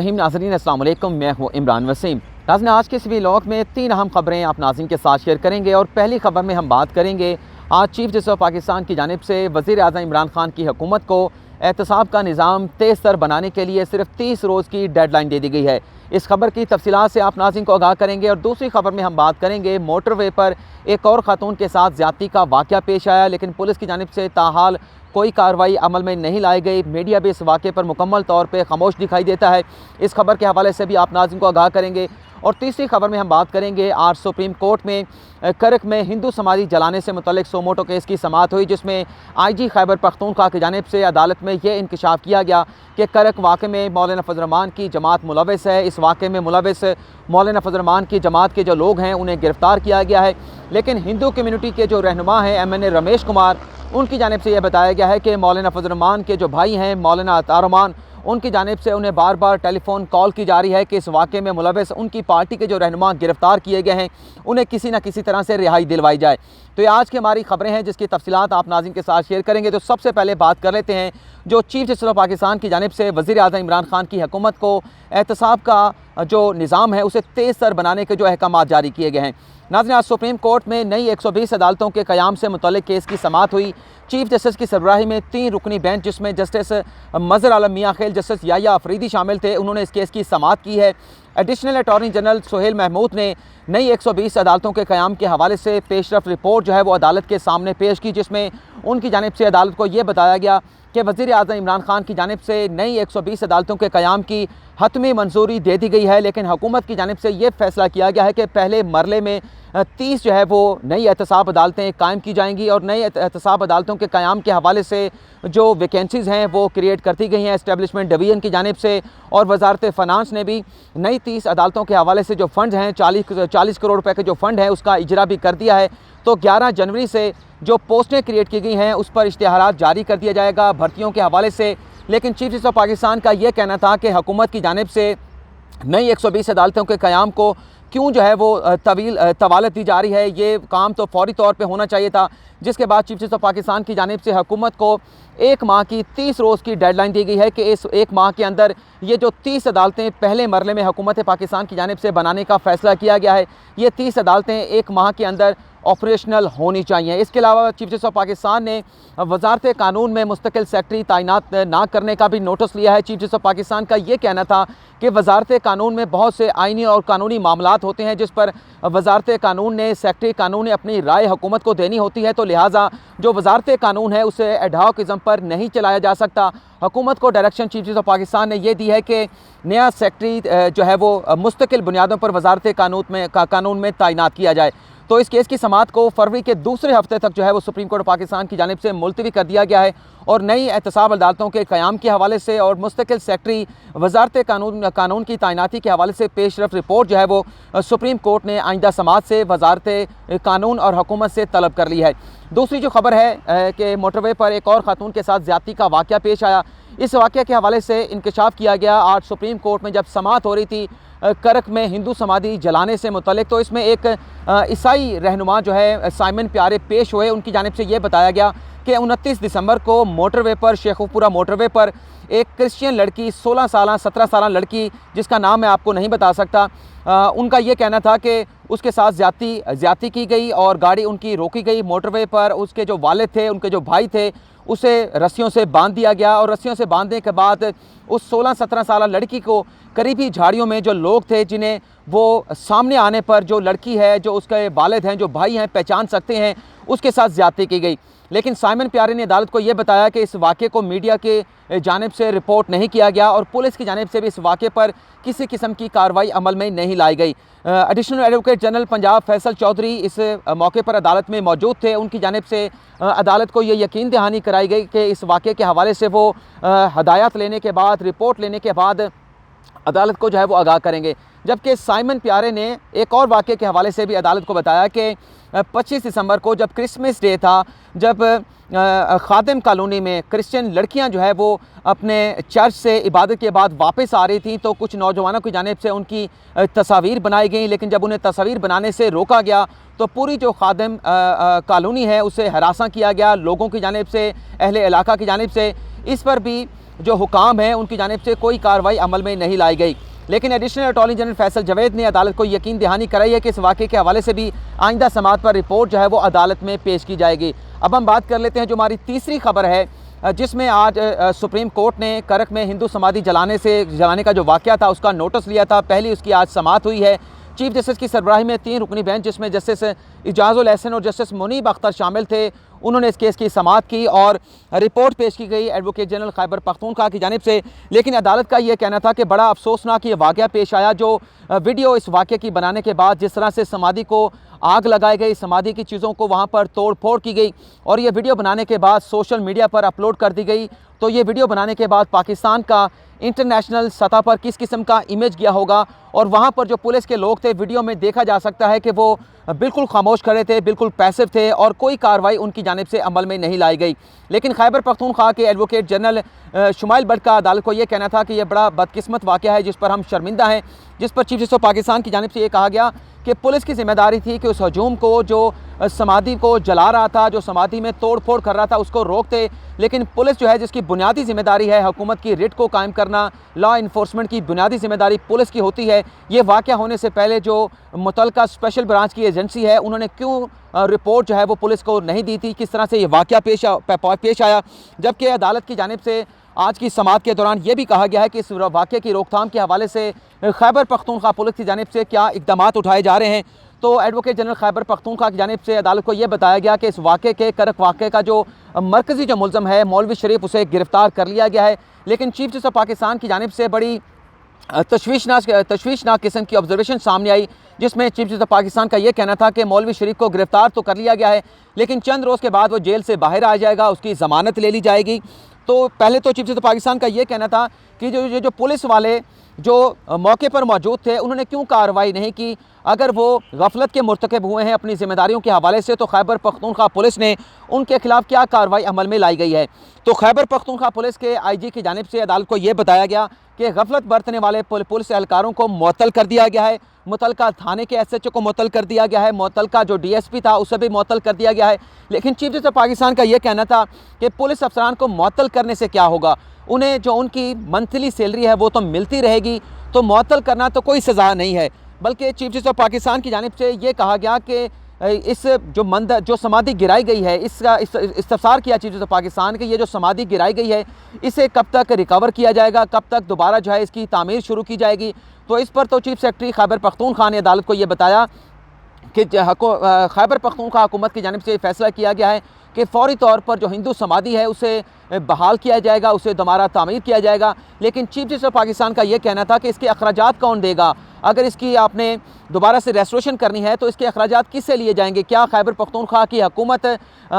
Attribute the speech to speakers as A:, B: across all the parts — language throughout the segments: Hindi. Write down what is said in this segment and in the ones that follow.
A: नाज़रीन अस्सलाम वालेकुम, मैं हूँ इमरान वसीम। नाज़रीन, आज के इस व्लॉग में 3 अहम खबरें आप नाज़रीन के साथ शेयर करेंगे और पहली खबर में हम बात करेंगे आज चीफ जस्टिस ऑफ पाकिस्तान की जानिब से वज़ीर आज़म इमरान खान की हुकूमत को एहतसाब का निज़ाम तेज़ तर बनाने के लिए सिर्फ 30 रोज़ की डेडलाइन दे दी गई है। इस खबर की तफसीलात से आप नाज़रीन को आगाह करेंगे। और दूसरी खबर में हम बात करेंगे मोटरवे पर एक और खातून के साथ ज़्यादती का वाक़या पेश आया, लेकिन पुलिस की जानिब से ताहाल कोई कार्रवाई अमल में नहीं लाई गई। मीडिया भी इस वाक़े पर मुकम्मल तौर पर खामोश दिखाई देता है। इस खबर के हवाले से भी आप नाज़रीन को आगाह करेंगे। और तीसरी खबर में हम बात करेंगे आज सुप्रीम कोर्ट में करक में हिंदू समाधि जलाने से मुतल्लिक सोमोटो केस की समाअत हुई, जिसमें IG खैबर पख्तूनख्वा की जानिब से अदालत में यह इंकशाफ किया गया कि करक वाक़े में मौलाना फजल रहमान की जमात मुलविस है। इस वाक़े में मुलविस मौलाना फजल रहमान की जमात के जो लोग हैं उन्हें गिरफ़्तार किया गया है, लेकिन हिंदू कम्यूनिटी के जो रहनुमा हैं MNA रमेश कुमार, उनकी जानिब से यह बताया गया है कि मौलाना फजल रहमान के जो भाई हैं मौलाना अतार रहमान, उनकी जानिब से उन्हें बार बार टेलीफोन कॉल की जा रही है कि इस वाक़े में मुलविस उनकी पार्टी के जो रहनुमा गिरफ़्तार किए गए हैं उन्हें किसी न किसी तरह से रिहाई दिलवाई जाए। तो ये आज की हमारी खबरें हैं जिसकी तफसीलात आप नाज़रीन के साथ शेयर करेंगे। तो सबसे पहले बात कर लेते हैं जो चीफ जस्टिस ऑफ पाकिस्तान की जानिब से वज़ीर आज़म इमरान खान की हुकूमत को एहतसाब का जो निज़ाम है उसे तेज़ तर बनाने के जो अहकाम जारी किए गए हैं। नाज़रीन, आज सुप्रीम कोर्ट में नई 120 अदालतों के क़याम से मुतल्लिक केस की समाअत हुई। चीफ जस्टिस की सरबराही में 3 रुकनी बेंच जिसमें जस्टिस मज़हर आलम मियां खेल, जस्टिस याह्या अफरीदी शामिल थे, उन्होंने इस केस की समाअत की है। Additional attorney general Sohail Mahmood ने नई 120 अदालतों के क़याम के हवाले से पेशरफ रिपोर्ट जो है वो अदालत के सामने पेश की, जिसमें उनकी जानिब से अदालत को ये बताया गया कि वज़ीर आज़म इमरान खान की जानिब से नई 120 अदालतों के क़याम की हतमी मंजूरी दे दी गई है, लेकिन हुकूमत की जानिब से ये फैसला किया गया है कि पहले मरले में 30 जो है वो नई एहतसाब अदालतें कायम की जाएंगी और नई एहतसाब अदालतों के क़याम के हवाले से जो वैकेंसीज़ हैं वो क्रिएट करती गई हैं एस्टेब्लिशमेंट डिवीज़न की जानिब से। और वजारत फ़ाइनेंस ने भी नई 30 अदालतों के हवाले से जो फ़ंड हैं 40 करोड़ रुपए के जो फ़ंड है उसका इजरा भी कर दिया है। तो 11 जनवरी से जो पोस्टें क्रिएट की गई हैं उस पर इश्तिहारात जारी कर दिया जाएगा भर्तियों के हवाले से। लेकिन चीफ जस्टिस ऑफ पाकिस्तान का ये कहना था कि हुकूमत की जानिब से नई 120 अदालतों के क़याम को क्यों जो है वो तवालत दी जा रही है, ये काम तो फौरी तौर पे होना चाहिए था। जिसके बाद चीफ जस्टिस ऑफ पाकिस्तान की जानिब से हुकूमत को 1 माह की 30 रोज़ की डेडलाइन दी गई है कि इस 1 माह के अंदर ये जो 30 अदालतें पहले मरले में हुकूमत पाकिस्तान की जानिब से बनाने का फ़ैसला किया गया है, ये 30 अदालतें 1 माह के अंदर ऑपरेशनल होनी चाहिए। इसके अलावा चीफ जस्टिस ऑफ पाकिस्तान ने वजारत कानून में मुस्तकिल सेक्रेटरी तैनात ना करने का भी नोटिस लिया है। चीफ जस्टिस ऑफ पाकिस्तान का ये कहना था कि वजारत कानून में बहुत से आइनी और कानूनी मामलात होते हैं जिस पर वजारत कानून ने सेक्रेटरी कानून ने अपनी राय हुकूमत को देनी होती है, तो लिहाजा जो वजारत कानून है उसे एडहॉकिज़म पर नहीं चलाया जा सकता। हुकूमत को direction chief justice of Pakistan ने यह दी है कि नया सेक्रेटरी जो है वो मुस्तकिल बुनियादों पर वजारत कानून में तैनात किया जाए। तो इस केस की समाअत को फरवरी के दूसरे हफ्ते तक जो है वो सुप्रीम कोर्ट पाकिस्तान की जानिब से मुलतवी कर दिया गया है। और नई एहतसाब अदालतों के क़याम के हवाले से और मुस्तकिल सेक्रेटरी वजारत कानून की तैनाती के हवाले से पेशरफ रिपोर्ट जो है वो सुप्रीम कोर्ट ने आइंदा समाअत से वजारत कानून और हुकूमत से तलब कर ली है। दूसरी जो खबर है कि मोटरवे पर एक और खातून के साथ ज़्यादती का वाक़या पेश आया। इस वाक़े के हवाले से इंकशाफ किया गया आज सुप्रीम कोर्ट में जब समाअत हो रही थी करक में हिंदू समाधि जलाने से मुतल्लिक। तो इसमें एक ईसाई रहनुमा जो है साइमन प्यारे पेश हुए। उनकी जानिब से ये बताया गया कि 29 दिसंबर को मोटरवे पर शेखुपुरा मोटरवे पर एक क्रिश्चियन लड़की 16 साल 17 साल लड़की जिसका नाम मैं आपको नहीं बता सकता, उनका ये कहना था कि उसके साथ ज़्यादती की गई और गाड़ी उनकी रोकी गई मोटरवे पर। उसके जो वालिद थे, उनके जो भाई थे, उसे रस्सियों से बांध दिया गया और रस्सियों से बांधने के बाद उस 16-17 साल लड़की को करीबी झाड़ियों में जो लोग थे जिन्हें वो सामने आने पर जो लड़की है, जो उसके वालिद हैं, जो भाई हैं पहचान सकते हैं, उसके साथ ज़्यादती की गई। लेकिन साइमन प्यारे ने अदालत को ये बताया कि इस वाक़े को मीडिया के जानिब से रिपोर्ट नहीं किया गया और पुलिस की जानिब से भी इस वाक़े पर किसी किस्म की कार्रवाई अमल में नहीं लाई गई। Additional advocate general Punjab Faisal Chaudhry इस मौके पर अदालत में मौजूद थे। उनकी जानिब से अदालत को ये यकीन दहानी कराई गई कि इस वाक़े के हवाले से वो हदायत लेने के बाद, रिपोर्ट लेने के बाद अदालत को जो है वो आगाह करेंगे। जबकि साइमन प्यारे ने एक और वाक़े के हवाले से भी अदालत को बताया कि 25 दिसंबर को जब क्रिसमस डे था, जब खादिम कॉलोनी में क्रिश्चियन लड़कियां जो है वो अपने चर्च से इबादत के बाद वापस आ रही थी, तो कुछ नौजवानों की जानिब से उनकी तस्वीर बनाई गई। लेकिन जब उन्हें तस्वीर बनाने से रोका गया तो पूरी जो खादिम कॉलोनी है उसे हरासा किया गया लोगों की जानिब से, अहले इलाका की जानिब से। इस पर भी जो हुकाम हैं उनकी जानिब से कोई कार्रवाई अमल में नहीं लाई गई। लेकिन additional attorney general Faisal Javed ने अदालत को यकीन दहानी कराई है कि इस वाक़े के हवाले से भी आइंदा समाअत पर रिपोर्ट जो है वो अदालत में पेश की जाएगी। अब हम बात कर लेते हैं जो हमारी तीसरी खबर है, जिसमें आज सुप्रीम कोर्ट ने करक में हिंदू समाधि जलाने का जो वाक़या था उसका नोटिस लिया था। पहली उसकी आज समाअत हुई है। चीफ जस्टिस की सरबराही में 3 रुकनी बेंच, जिसमें जस्टिस इजाज़ुल एहसन और जस्टिस मुनीब अख्तर शामिल थे, उन्होंने इस केस की समाअत की और रिपोर्ट पेश की गई एडवोकेट जनरल खैबर पख्तूनख्वा की जानिब से। लेकिन अदालत का ये कहना था कि बड़ा अफसोसनाक ये वाक़या पेश आया, जो वीडियो इस वाक़े की बनाने के बाद जिस तरह से समाधि को आग लगाई गई, समाधि की चीज़ों को वहाँ पर तोड़ फोड़ की गई और ये वीडियो बनाने के बाद सोशल मीडिया पर अपलोड कर दी गई। तो ये वीडियो बनाने के बाद पाकिस्तान का इंटरनेशनल सतह पर किस किस्म का इमेज गया होगा, और वहाँ पर जो पुलिस के लोग थे वीडियो में देखा जा सकता है कि वो बिल्कुल खामोश खड़े थे, बिल्कुल पैसिव थे और कोई कार्रवाई उनकी जानिब से अमल में नहीं लाई गई। लेकिन खैबर पख्तूनख्वा के एडवोकेट जनरल शुमाइल बट का अदालत को ये कहना था कि यह बड़ा बदकिस्मत वाक़या है जिस पर हम शर्मिंदा हैं, जिस पर चीफ जस्टिस ऑफ पाकिस्तान की जानिब से ये कहा गया कि पुलिस की जिम्मेदारी थी कि उस हजूम को जो समाधि को जला रहा था, जो समाधि में तोड़ फोड़ कर रहा था, उसको रोकते। लेकिन पुलिस जो है, जिसकी बुनियादी जिम्मेदारी है हुकूमत की रिट को कायम करना, लॉ इन्फोर्समेंट की बुनियादी जिम्मेदारी पुलिस की होती है, ये वाक़या होने से पहले जो मुतल्लिका स्पेशल ब्रांच की एजेंसी है उन्होंने क्यों रिपोर्ट जो है वो पुलिस को नहीं दी थी, किस तरह से ये वाक़या पेश आया। जबकि अदालत की जानिब से आज की समाअत के दौरान ये भी कहा गया है कि इस वाक़े की रोकथाम के हवाले से खैबर पख्तूनख्वा पुलिस की जानिब से क्या इक़दामात उठाए जा रहे हैं। तो एडवोकेट जनरल खैबर पख्तूनख्वा की जानिब से अदालत को ये बताया गया कि इस वाक़े के करक वाक़े का जो मरकज़ी जो मुल्ज़म है मौलवी शरीफ, उसे गिरफ़्तार कर लिया गया है। लेकिन चीफ जस्टिस ऑफ पाकिस्तान की जानिब से बड़ी तशवीशनाक किस्म की ऑब्जर्वेशन सामने आई, जिसमें चीफ जस्टिस ऑफ पाकिस्तान का ये कहना था कि मौलवी शरीफ को गिरफ़्तार तो कर लिया गया है, लेकिन चंद रोज़ के बाद वो जेल से बाहर आ जाएगा, उसकी ज़मानत ले ली जाएगी। तो पहले तो चीफ जस्टिस ऑफ पाकिस्तान का ये कहना था कि जो पुलिस वाले जो मौके पर मौजूद थे उन्होंने क्यों कार्रवाई नहीं की। अगर वो गफलत के मुर्तकब हुए हैं अपनी ज़िम्मेदारियों के हवाले से, तो खैबर पख्तूनख्वा पुलिस ने उनके खिलाफ क्या कार्रवाई अमल में लाई गई है। तो खैबर पख्तूनख्वा पुलिस के IG की जानिब से अदालत को ये बताया गया कि गफलत बरतने वाले पुलिस एहलकारों को मुअत्तल कर दिया गया है, मुतल्लिका थाने के SHO को मुअत्तल कर दिया गया है, मुतल्लिका जो DSP था उसे भी मुअत्तल कर दिया गया है। लेकिन चीफ जस्टिस ऑफ पाकिस्तान का ये कहना था कि पुलिस अफसरान को मुअत्तल करने से क्या होगा, उन्हें जो उनकी मंथली सैलरी है वो तो मिलती रहेगी, तो मुअत्तल करना तो कोई सज़ा नहीं है। बल्कि चीफ जस्टिस ऑफ पाकिस्तान की जानिब से ये कहा गया कि इस जो समाधि गिराई गई है, इसका इस्तफसार किया चीफ जस्टिस ऑफ पाकिस्तान के, ये जो समाधि गिराई गई है इसे कब तक रिकवर किया जाएगा, कब तक दोबारा जो है इसकी तामीर शुरू की जाएगी। तो इस पर तो चीफ सेक्रेटरी खैबर पख्तूनख्वा ने अदालत को ये बताया कि खैबर पख्तूनख्वा हुकूमत की जानिब से फैसला किया गया है कि फ़ौरी तौर पर जो हिंदू समाधि है उसे बहाल किया जाएगा, उसे दोबारा तामीर किया जाएगा। लेकिन चीफ जस्टिस ऑफ पाकिस्तान का ये कहना था कि इसके अखराजात कौन देगा, अगर इसकी आपने दोबारा से रेस्टोरेशन करनी है तो इसके अखराजात किससे लिए जाएंगे, क्या खैबर पख्तूनख्वा की हुकूमत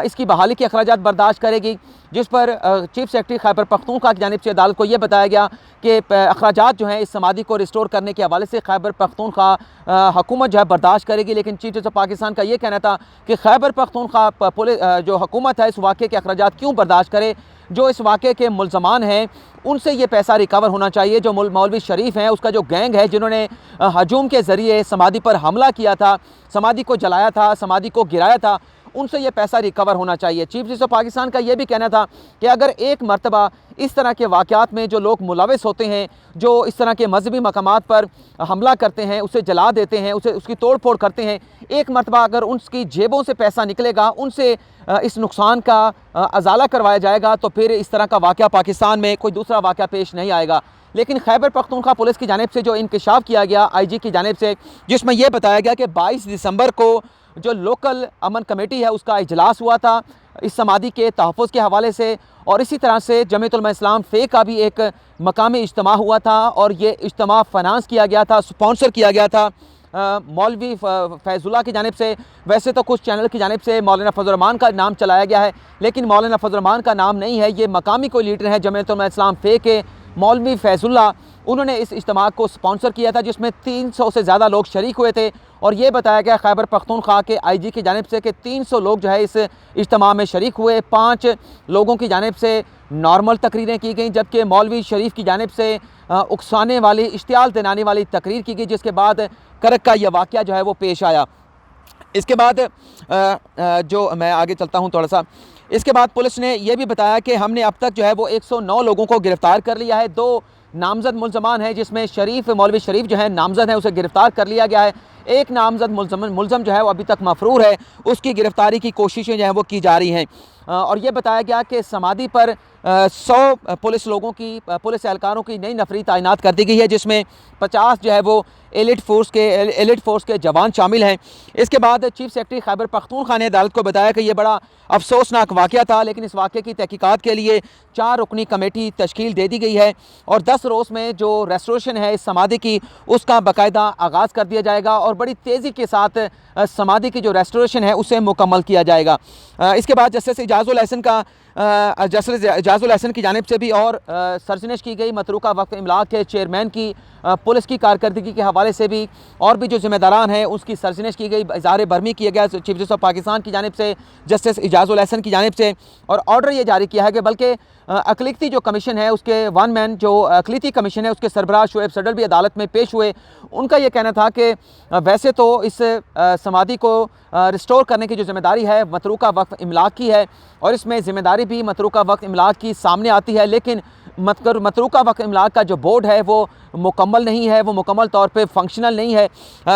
A: इसकी बहाली के अखराजात बर्दाश्त करेगी। जिस पर चीफ सेक्रेटरी खैबर पख्तूनख्वा की जानिब से अदालत को ये बताया गया कि अखराजात जो हैं इस समाधि को रिस्टोर करने के हवाले से खैबर पख्तूनख्वा हुकूमत जो है बर्दाश्त करेगी। लेकिन चीफ जस्टिस ऑफ पाकिस्तान का ये कहना था कि खैबर पख्तूनख्वा पुलिस जो हुकूमत है इस वाक़े के अखराजात क्यों बर्दाश्त करे, जो इस वाक़े के मुल्ज़मान हैं उनसे ये पैसा रिकवर होना चाहिए। जो मौलवी शरीफ हैं, उसका जो गैंग है जिन्होंने हजूम के ज़रिए समाधि पर हमला किया था, समाधि को जलाया था, समाधि को गिराया था, उनसे ये पैसा रिकवर होना चाहिए। चीफ जस्टिस ऑफ पाकिस्तान का ये भी कहना था कि अगर एक मरतबा इस तरह के वाक़यात में जो लोग मुलविस होते हैं, जो इस तरह के मजहबी मकामात पर हमला करते हैं, उसे जला देते हैं, उसकी तोड़ फोड़ करते हैं, एक मरतबा अगर उनकी जेबों से पैसा निकलेगा, उनसे इस नुकसान का अजाला करवाया जाएगा, तो फिर इस तरह का वाक़या पाकिस्तान में कोई दूसरा वाक़या पेश नहीं आएगा। लेकिन खैबर पख्तूनख्वा पुलिस की जानिब से जो इंकशाफ किया गया IG की जानिब से, जिसमें यह बताया गया कि 22 दिसंबर को जो लोकल अमन कमेटी है उसका इजलास हुआ था इस समाधि के तहफ़्फ़ुज़ के हवाले से, और इसी तरह से जमीयत उलमा इस्लाम फ़े का भी एक मकामी इज्तिमा हुआ था और ये इज्तिमा फ़ाइनेंस किया गया था, स्पॉन्सर किया गया था मौलवी फैज़ुल्लाह की जानिब से। वैसे तो कुछ चैनल की जानिब से मौलाना फजल रहमान का नाम चलाया गया है, लेकिन मौलाना फजल रहमान का नाम नहीं है, ये मकामी कोई लीडर है जमीयत उलमा इस्लाम फ़े के मौलवी फैज़ुल्लाह, उन्होंने इस इज्तिमा को स्पॉन्सर किया था जिसमें 300 से ज़्यादा लोग शरीक हुए थे। और ये बताया गया खैबर पख्तूनख्वा के IG की जानिब से कि 300 लोग जो है इस इज्तिमा में शरीक हुए। 5 लोगों की जानिब से नॉर्मल तकरीरें की गई, जबकि मौलवी शरीफ की जानिब से उकसाने वाली, इश्तियाल दिलाने वाली तकरीर की गई, जिसके बाद करक का यह वाक़या जो है वो पेश आया। इसके बाद जो मैं आगे चलता हूँ थोड़ा सा, इसके बाद पुलिस ने यह भी बताया कि हमने अब तक जो है वो 109 लोगों को गिरफ्तार कर लिया है। 2 नामजद मुल्ज़मान हैं, जिसमें मौलवी शरीफ जो है नामजद है, उसे गिरफ्तार कर लिया गया है। एक नामजद मुल्ज़म जो है वो अभी तक मफरूर है, उसकी गिरफ्तारी की कोशिशें जो हैं वो की जा रही हैं। और ये बताया गया कि समाधि पर 100 पुलिस पुलिस एहलकारों की नई नफरी तैनात कर दी गई है, जिसमें 50 जो है वो एलिट फोर्स के जवान शामिल हैं। इसके बाद चीफ सेक्रेटरी खैबर पख्तूनख्वा ने अदालत को बताया कि यह बड़ा अफसोसनाक वाक़या था, लेकिन इस वाक़े की तहकीकात के लिए 4 रुकनी कमेटी तश्कील दे दी गई है और 10 रोज़ में जो रेस्टोरेशन है इस समाधि की, उसका बाकायदा आगाज़ कर दिया जाएगा और बड़ी तेज़ी के साथ समाधि की जो रेस्टोरेशन है उसे मुकम्मल किया जाएगा। इसके बाद जस्टिस इजाज़ुल एहसन की जानिब से भी और सरजनिश की गई। मतरूका वक्फ इमलाक के चेयरमैन की पुलिस की कारकर्दगी के हवाले से भी और भी जो ज़िम्मेदारान हैं उसकी सरजनिश की गई। इज़हार बरहमी किया गया चीफ जस्टिस ऑफ पाकिस्तान की जानिब से, जस्टिस इजाज़ुल एहसन की जानिब से, और ऑर्डर ये जारी किया है कि बल्कि अक़लियती जो कमीशन है उसके वन मैन जो अक़लियती कमीशन है उसके सरबराह शुएब सडर भी अदालत में पेश हुए। उनका ये कहना था कि वैसे तो इस समाधि को रिस्टोर करने की जो ज़िम्मेदारी है मतरूका वक्फ इमलाक की है और इसमें ज़िम्मेदारी भी मतरूका वक्फ इमलाक की सामने आती है, लेकिन मतरूका वक्फ इमलाक का जो बोर्ड है वो मुकम्मल नहीं है, वो मुकम्मल तौर पे फंक्शनल नहीं है,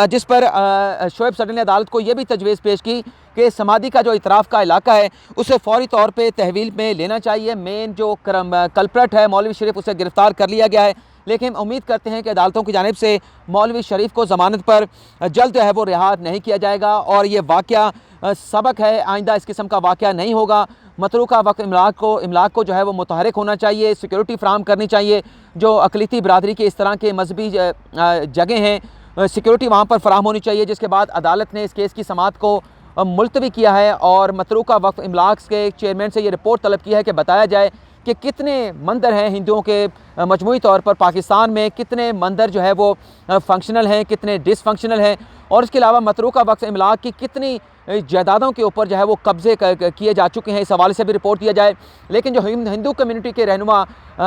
A: जिस पर शुएब सडर ने अदालत को ये भी तजवीज़ पेश की कि समाधि का जो इतराफ़ का इलाका है उसे फ़ौरी तौर पे तहवील में लेना चाहिए। मेन जो कल्प्रेट है मौलवी शरीफ, उसे गिरफ़्तार कर लिया गया है, लेकिन उम्मीद करते हैं कि अदालतों की जानिब से मौलवी शरीफ को ज़मानत पर जल्द जो है वो रिहा नहीं किया जाएगा और ये वाक़या सबक है, आइंदा इस किस्म का वाक़या नहीं होगा। मतरूका वक्फ इमलाक को जो है वो मुतहरिक होना चाहिए, सिक्योरिटी फ्राहम करनी चाहिए। जो अक़लियती बरादरी के इस तरह के मजहबी जगह हैं, सिक्योरिटी वहाँ पर फराहम होनी चाहिए। जिसके बाद अदालत ने इस केस की समाअत को मुलतवी किया है और मतरूका वक्फ इमलाक के चेयरमैन से ये रिपोर्ट तलब की है कि बताया जाए कि कितने मंदिर हैं हिंदुओं के मजमूई तौर पर पाकिस्तान में, कितने मंदिर जो है वो फंक्शनल हैं, कितने डिसफंक्शनल हैं, और इसके अलावा मतरूका वक्फ इमलाक की कितनी जायदादों के ऊपर जो है वो कब्ज़े किए जा चुके हैं, इस हवाले से भी रिपोर्ट दिया जाए। लेकिन जो हिंदू कम्युनिटी के रहनुमा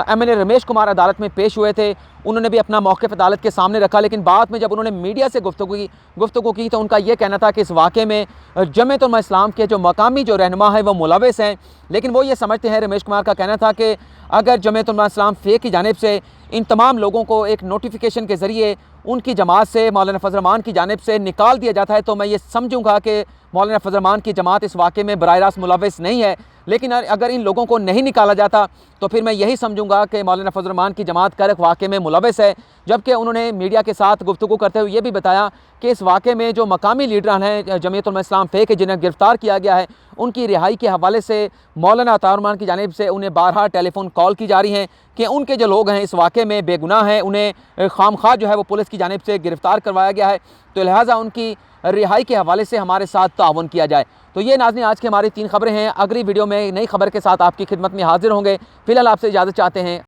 A: MLA रमेश कुमार अदालत में पेश हुए थे, उन्होंने भी अपना मौक़िफ़ अदालत के सामने रखा, लेकिन बाद में जब उन्होंने मीडिया से गुफ्तगू की तो उनका ये कहना था कि इस वाक़े में जमीयत उलमा इस्लाम के जो मकामी जो रहनुमा है वो मुलव्वस हैं। लेकिन वो ये समझते हैं, रमेश कुमार का कहना था कि अगर जमीयत उलमा इस्लाम फ़े की जानिब से इन तमाम लोगों को एक नोटिफिकेशन के ज़रिए उनकी जमात से मौलाना फजल रहमान की जानिब से निकाल दिया जाता है तो मैं ये समझूंगा कि मौलाना फजल रहमान की जमात इस वाक़े में बराह रास्त मुलव्वस नहीं है। लेकिन अगर इन लोगों को नहीं निकाला जाता तो फिर मैं यही समझूंगा कि मौलाना फजल रहमान की जमात करक वाक़े में मुलव्वस है। जबकि उन्होंने मीडिया के साथ गुफ्तगू करते हुए ये भी बताया कि इस वाक़े में जो मकामी लीडरान हैं जमीयत उलमा इस्लाम फ़े के, जिन्हें गिरफ़्तार किया गया है, उनकी रिहाई के हवाले से मौलाना अताउर रहमान की जानिब से उन्हें बारहा टेलीफोन कॉल की जा रही हैं कि उनके जो लोग हैं इस वाक़े में बेगुनाह हैं, उन्हें खामखा जो है वो पुलिस की जानिब से गिरफ़्तार करवाया गया है, तो लिहाजा उनकी रिहाई के हवाले से हमारे साथ ताउन किया जाए। तो ये नाज़रीन आज की हमारी 3 खबरें हैं। अगली वीडियो में नई खबर के साथ आपकी खिदमत में हाजिर होंगे। फ़िलहाल आपसे इजाज़त चाहते हैं।